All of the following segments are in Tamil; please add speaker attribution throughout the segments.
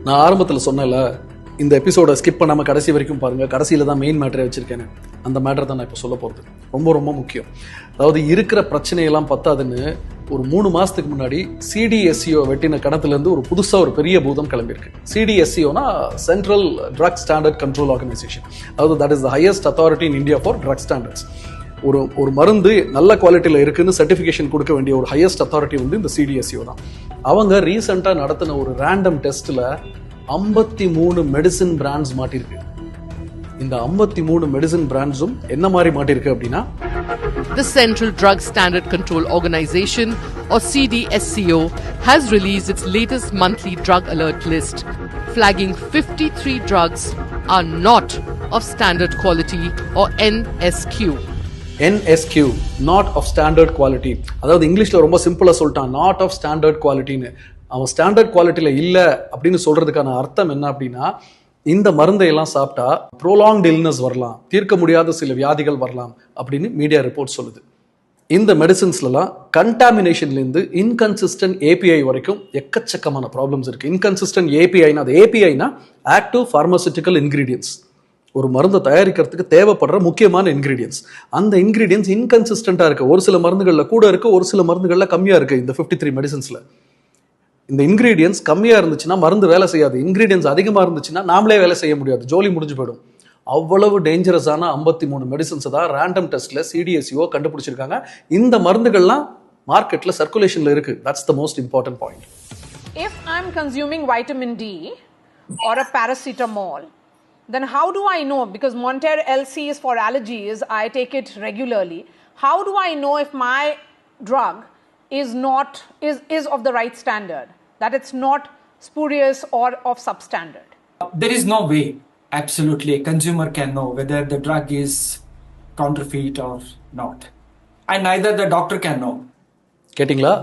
Speaker 1: நான் ஆரம்பத்தில் சொன்னேன்ல, இந்த எபிசோட ஸ்கிப் பண்ணாமல் கடைசி வரைக்கும் பாருங்கள். கடைசியில் தான் மெயின் மேட்டரே வச்சுருக்கேன். அந்த மேட்டர் தான் நான் இப்போ சொல்ல போகிறது. ரொம்ப ரொம்ப முக்கியம். அதாவது இருக்கிற பிரச்சனையெல்லாம் பத்தாதுன்னு ஒரு 3 மாதத்துக்கு முன்னாடி சிடிஎஸ்சிஓ வெட்டின கணத்துலேருந்து ஒரு புதுசாக ஒரு பெரிய பூதம் கிளம்பியிருக்கு. சிடிஎஸ்சிஓனா central drug standard control organisation. அதாவது that is the highest authority in India for drug standards. ஒரு மருந்து நல்ல குவாலிட்டியில் இருக்குன்னு சர்டிஃபிகேஷன் கொடுக்க வேண்டிய ஒரு ஹையஸ்ட் அத்தாரிட்டி வந்து இந்த சிடிஎஸ்சிஓ தான். அவங்க ரீசெண்டாக நடத்தின ஒரு ரேண்டம் டெஸ்ட்டில் 53 மெடிசின் பிராண்ட்ஸ் மாட்டிருக்கு. இந்த 53 மெடிசின் பிராண்ட்ஸும் என்ன மாதிரி மாட்டிருக்கு அப்படின்னா,
Speaker 2: The Central Drug Standard Control Organization, or CDSCO, has released its latest monthly drug alert list, flagging 53 drugs are not of standard quality, or NSQ.
Speaker 1: NSQ, not of standard quality. அதாவது இங்கிலீஷ்ல ரொம்ப சிம்பிளா சொல்லிட்டான், not of standard qualityன்னு. அவன் ஸ்டாண்டர்ட் குவாலிட்டியில் இல்லை அப்படின்னு சொல்றதுக்கான அர்த்தம் என்ன அப்படின்னா, இந்த மருந்தையெல்லாம் சாப்பிட்டா ப்ரோலாங்ட் இல்னஸ் வரலாம், தீர்க்க முடியாத சில வியாதிகள் வரலாம் அப்படின்னு மீடியா ரிப்போர்ட் சொல்லுது. இந்த மெடிசின்ஸ்லாம் கண்டாமினேஷன்லேருந்து இன்கன்சிஸ்டன்ட் ஏபிஐ வரைக்கும் எக்கச்சக்கமான ப்ராப்ளம்ஸ் இருக்குது. இன்கன்சிஸ்டன்ட் ஏபிஐனா, அது ஏபிஐனா ஆக்டிவ் ஃபார்மசூட்டிக்கல் இன்கிரீடியன்ஸ். ஒரு மருந்தை தயாரிக்கிறதுக்கு தேவைப்படுற முக்கியமான இன்கிரீடியன்ஸ். அந்த இன்கிரீடியன்ஸ் இன்கன்சிஸ்டண்ட்டாக இருக்குது. ஒரு சில மருந்துகளில் கூட இருக்குது, ஒரு சில மருந்துகளில் கம்மியாக இருக்குது. இந்த 53 மெடிசின்ஸில் இந்த இன்கிரீடியன்ஸ் கம்மியாக இருந்துச்சுன்னா மருந்து வேலை செய்யாது. இன்கிரீடியன்ஸ் அதிகமாக இருந்துச்சுன்னா நாமளே வேலை செய்ய முடியாது, ஜோலி முடிஞ்சு போயிடும். அவ்வளவு டேஞ்சரஸான 53 மெடிசின்ஸ் தான் ரேண்டம் டெஸ்ட்ல சிடிஎஸ்சிஓ கண்டுபிடிச்சிருக்காங்க. இந்த மருந்துகள்லாம் மார்க்கெட்ல சர்க்குலேஷன்ல இருக்கு. That's the most important point.
Speaker 3: If I'm consuming vitamin D or a paracetamol, then how do I know? Because Monter LC is for allergies, I take it regularly. How do I know if my drug is of the right standard, that it's not spurious or of substandard?
Speaker 4: There is no way absolutely a consumer can know whether the drug is counterfeit or not, and neither the doctor can know.
Speaker 1: கேட்டிங்களா?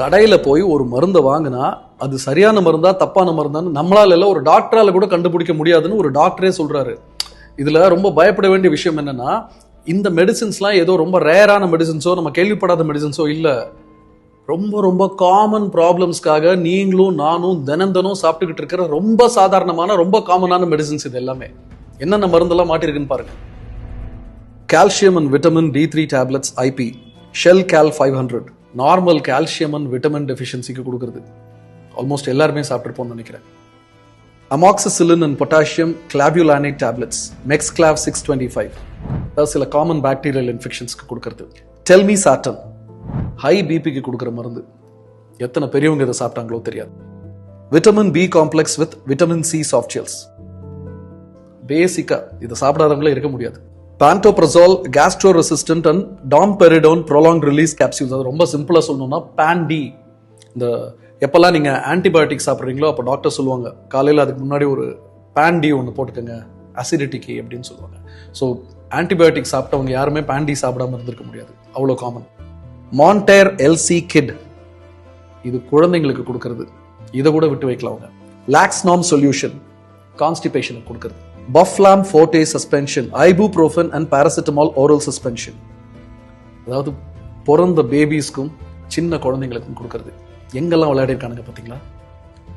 Speaker 1: கடையில் போய் ஒரு மருந்தை வாங்கினா அது சரியான மருந்தா தப்பான மருந்தான்னு நம்மளால இல்லை, ஒரு டாக்டரால் கூட கண்டுபிடிக்க முடியாதுன்னு ஒரு டாக்டரே சொல்றாரு. இதுல ரொம்ப பயப்பட வேண்டிய விஷயம் என்னன்னா, இந்த மெடிசின்ஸ்லாம் ஏதோ ரொம்ப ரேரான மெடிசின்ஸோ நம்ம கேள்விப்படாத மெடிசின்ஸோ இல்லை. ரொம்ப ரொம்ப காமன் ப்ராப்ளம்ஸ்க்காக நீங்களும் நானும் தினம் சாப்பிட்டுக்கிட்டு இருக்கிற ரொம்ப சாதாரணமான ரொம்ப காமனான மெடிசின்ஸ் இது எல்லாமே. என்னென்ன மருந்தெல்லாம் மாட்டிருக்குன்னு பாருங்க. Calcium and vitamin D3 tablets IP, Shelcal 500, normal calcium and vitamin டெஃபிஷியன்சிக்கு கொடுக்குறது. ஆல்மோஸ்ட் எல்லாருமே சாப்பிட்டுருப்போம்னு நினைக்கிறேன். Amoxicillin and potassium clavulanate tablets, Moxclav 625, அதாவது சில காமன் பாக்டீரியல் இன்ஃபெக்ஷன்ஸ்க்கு கொடுக்குறது. டெல்மி சாட்டன், ஹை பிபிக்கு கொடுக்குற மருந்து. எத்தனை பெரியவங்க இதை சாப்பிட்டாங்களோ தெரியாது. Vitamin B complex with vitamin C soft gels. பேசிக்கா இதை சாப்பிடாதவங்களே இருக்க முடியாது. Pantoprazole gastro resistant and domperidone prolong release capsules. அது ரொம்ப சிம்பிளா சொல்லணும்னா பான்டி. இந்த எப்பெல்லாம் நீங்க ஆன்டிபயோட்டிக் சாப்பிட்றீங்களோ அப்போ டாக்டர் சொல்லுவாங்க, காலையில் அதுக்கு முன்னாடி ஒரு பான்டி ஒன்று போட்டுக்கோங்க அசிடிட்டிக்கு அப்படின்னு சொல்லுவாங்க. ஸோ ஆன்டிபயோட்டிக் சாப்பிட்டவங்க யாருமே பான்டி சாப்பிடாம இருந்திருக்க முடியாது, அவ்வளோ காமன். மான்டேர் எல்சி கிட், இது குழந்தைங்களுக்கு கொடுக்கறது. இதை கூட விட்டு வைக்கலாம் அவங்க. லாக்ஸ்நாம் சொல்யூஷன், கான்ஸ்டிபேஷனுக்கு கொடுக்கறது. பஃப்லாம் forte suspension, ibuprofen and paracetamol oral suspension. அதாவது பிறந்த பேபிஸ்க்கும் சின்ன குழந்தைங்களுக்கும் கொடுக்கறது. எங்கெல்லாம் விளையாடி இருக்கானுங்க பார்த்தீங்களா?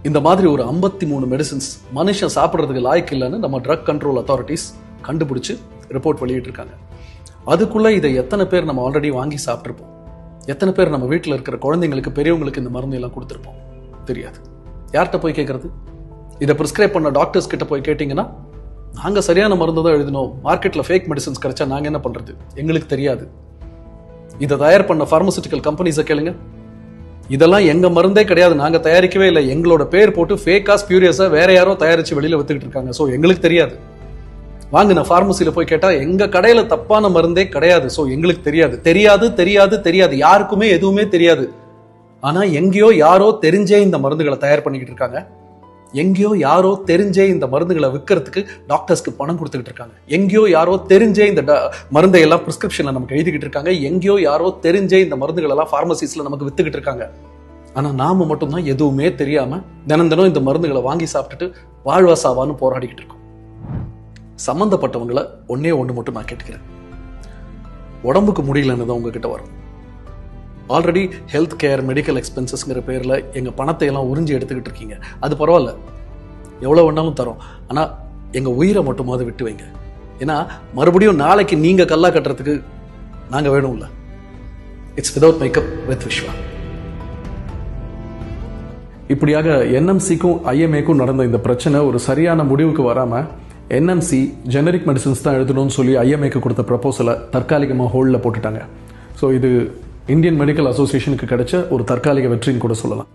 Speaker 1: இந்த மாதிரி ஒரு 53 மெடிசின்ஸ் மனுஷன் சாப்பிட்றதுக்கு லாய்க்கு இல்லைன்னு நம்ம ட்ரக் கண்ட்ரோல் அத்தாரிட்டிஸ் கண்டுபிடிச்சு ரிப்போர்ட் வெளியிட்டு இருக்காங்க. அதுக்குள்ள இதை எத்தனை பேர் நம்ம ஆல்ரெடி வாங்கி சாப்பிட்ருப்போம்? எத்தனை பேர் நம்ம வீட்டில் இருக்கிற குழந்தைங்களுக்கு பெரியவங்களுக்கு இந்த மருந்து எல்லாம் கொடுத்துருப்போம்? தெரியாது. யார்கிட்ட போய் கேட்கறது? இதை ப்ரிஸ்கிரைப் பண்ண டாக்டர்ஸ் கிட்ட போய் கேட்டிங்கன்னா, நாங்கள் சரியான மருந்து தான் எழுதினோம், மார்க்கெட்டில் ஃபேக் மெடிசன்ஸ் கிடைச்சா நாங்கள் என்ன பண்ணுறது, எங்களுக்கு தெரியாது. இதை தயார் பண்ண ஃபார்மசூட்டிக்கல் கம்பெனிஸை கேளுங்க, இதெல்லாம் எங்கள் மருந்தே கிடையாது, நாங்கள் தயாரிக்கவே இல்லை, எங்களோட பேர் போட்டு ஃபேக்கா ஸ்பியூரியஸாக வேற யாரோ தயாரித்து வெளியில் வித்துக்கிட்டு இருக்காங்க, ஸோ எங்களுக்கு தெரியாது. வாங்கின ஃபார்மசியில் போய் கேட்டால் எங்கள் கடையில் தப்பான மருந்தே கிடையாது, ஸோ எங்களுக்கு தெரியாது. தெரியாது தெரியாது தெரியாது, யாருக்குமே எதுவுமே தெரியாது. ஆனால் எங்கேயோ யாரோ தெரிஞ்சே இந்த மருந்துகளை தயார் பண்ணிக்கிட்டு இருக்காங்க. எங்கேயோ யாரோ தெரிஞ்சே இந்த மருந்துகளை விற்கிறதுக்கு டாக்டர்ஸ்க்கு பணம் கொடுத்துக்கிட்டு இருக்காங்க. எங்கேயோ யாரோ தெரிஞ்சே இந்த மருந்தை எல்லாம் பிரிஸ்கிரிப்ஷனில் நமக்கு எழுதிக்கிட்டு இருக்காங்க. எங்கேயோ யாரோ தெரிஞ்சே இந்த மருந்துகள் எல்லாம் ஃபார்மசிஸில் நமக்கு வித்துக்கிட்டு இருக்காங்க. ஆனால் நாம மட்டும்தான் எதுவுமே தெரியாமல் தினம் இந்த மருந்துகளை வாங்கி சாப்பிட்டுட்டு வாழ்வா சாவான்னு போராடிக்கிட்டு இருக்கோம். சம்மந்தப்பட்டவங்களை ஒன்னே ஒன்று மட்டும் நான் கேட்டுக்கிறேன். உடம்புக்கு முடியலன்னு தான் உங்ககிட்ட வரும். ஆல்ரெடி ஹெல்த் கேர் மெடிக்கல் எக்ஸ்பென்சஸ்ங்கிற பேரில் எங்கள் பணத்தை எல்லாம் உறிஞ்சி எடுத்துக்கிட்டு இருக்கீங்க. அது பரவாயில்ல, எவ்வளோ வேணாலும் தரோம். ஆனால் எங்கள் உயிரை மட்டுமாவது விட்டு வைங்க. ஏன்னா மறுபடியும் நாளைக்கு நீங்கள் கல்லா கட்டுறதுக்கு நாங்கள் வேணும்ல. It's without makeup with Vishwa. இப்படியாக என்எம்சிக்கும் ஐஎம்ஏக்கும் நடந்த இந்த பிரச்சனை ஒரு சரியான முடிவுக்கு வராமல் என்எம்சி ஜெனரிக் மெடிசன்ஸ் தான் எழுதணும்னு சொல்லி ஐஎம்ஏக்கு கொடுத்த ப்ரப்போசலை தற்காலிகமாக ஹோல்டில் போட்டுட்டாங்க. ஸோ இது இந்தியன் மெடிக்கல் அசோசியேஷனுக்கு கிடைச்ச ஒரு தற்காலிக வெற்றின்னு கூட சொல்லலாம்.